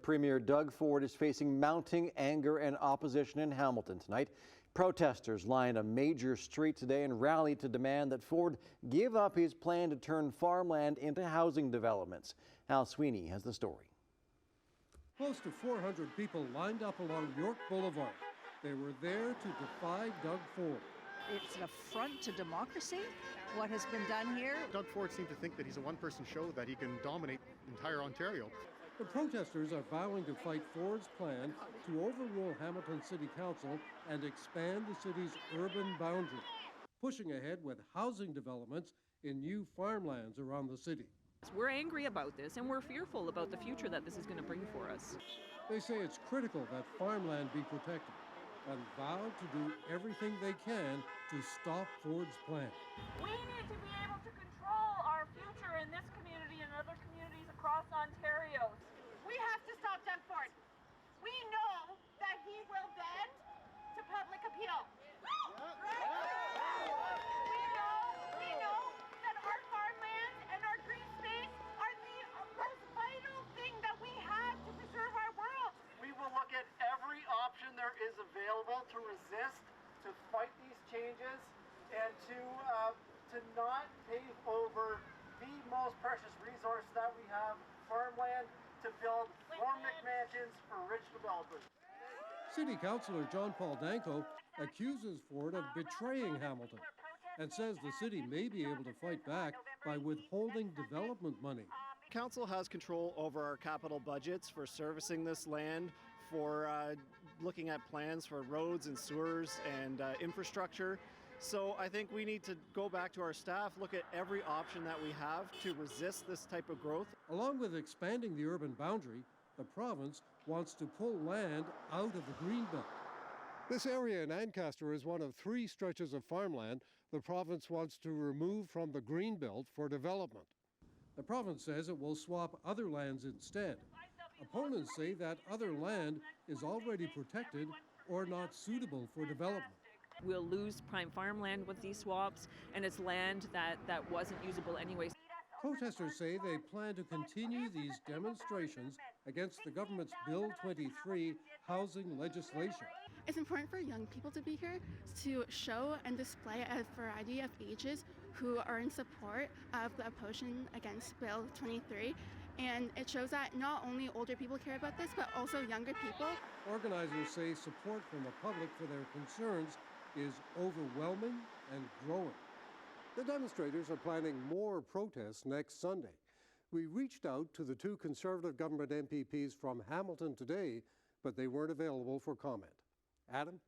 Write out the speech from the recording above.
Premier Doug Ford is facing mounting anger and opposition in Hamilton tonight. Protesters lined a major street today and rallied to demand that Ford give up his plan to turn farmland into housing developments. Sweeney has the story. Close to 400 people lined up along York Boulevard. They were there to defy Doug Ford. It's an affront to democracy, what has been done here. Doug Ford seemed to think that he's a one-person show, that he can dominate entire Ontario. The protesters are vowing to fight Ford's plan to overrule Hamilton City Council and expand the city's urban boundary, pushing ahead with housing developments in new farmlands around the city. We're angry about this, and we're fearful about the future that this is going to bring for us. They say it's critical that farmland be protected and vow to do everything they can to stop Ford's plan. We need to be able to control our future in this community and other communities across Ontario. We have to stop Doug Ford. We know that he will bend to public appeal. We know that our farmland and our green space are the most vital thing that we have to preserve our world. We will look at every option there is available to resist, to fight these changes, and to not pave over the most precious resource that we have, farmland, to build more McMansions for rich developers. City Councillor John Paul Danko accuses Ford of betraying Hamilton and says the city may be able to fight back by withholding development money. Council has control over our capital budgets for servicing this land, for looking at plans for roads and sewers and infrastructure. So I think we need to go back to our staff, look at every option that we have to resist this type of growth. Along with expanding the urban boundary, the province wants to pull land out of the Greenbelt. This area in Ancaster is one of 3 stretches of farmland the province wants to remove from the Greenbelt for development. The province says it will swap other lands instead. Opponents say that other land is already protected or not suitable for development. We'll lose prime farmland with these swaps, and it's land that wasn't usable anyway. Protesters say they plan to continue these demonstrations against the government's Bill 23 housing legislation. It's important for young people to be here to show and display a variety of ages who are in support of the opposition against Bill 23. And it shows that not only older people care about this, but also younger people. Organizers say support from the public for their concerns is overwhelming and growing. The demonstrators are planning more protests next Sunday. We reached out to the 2 Conservative government MPPs from Hamilton today, but they weren't available for comment. Adam?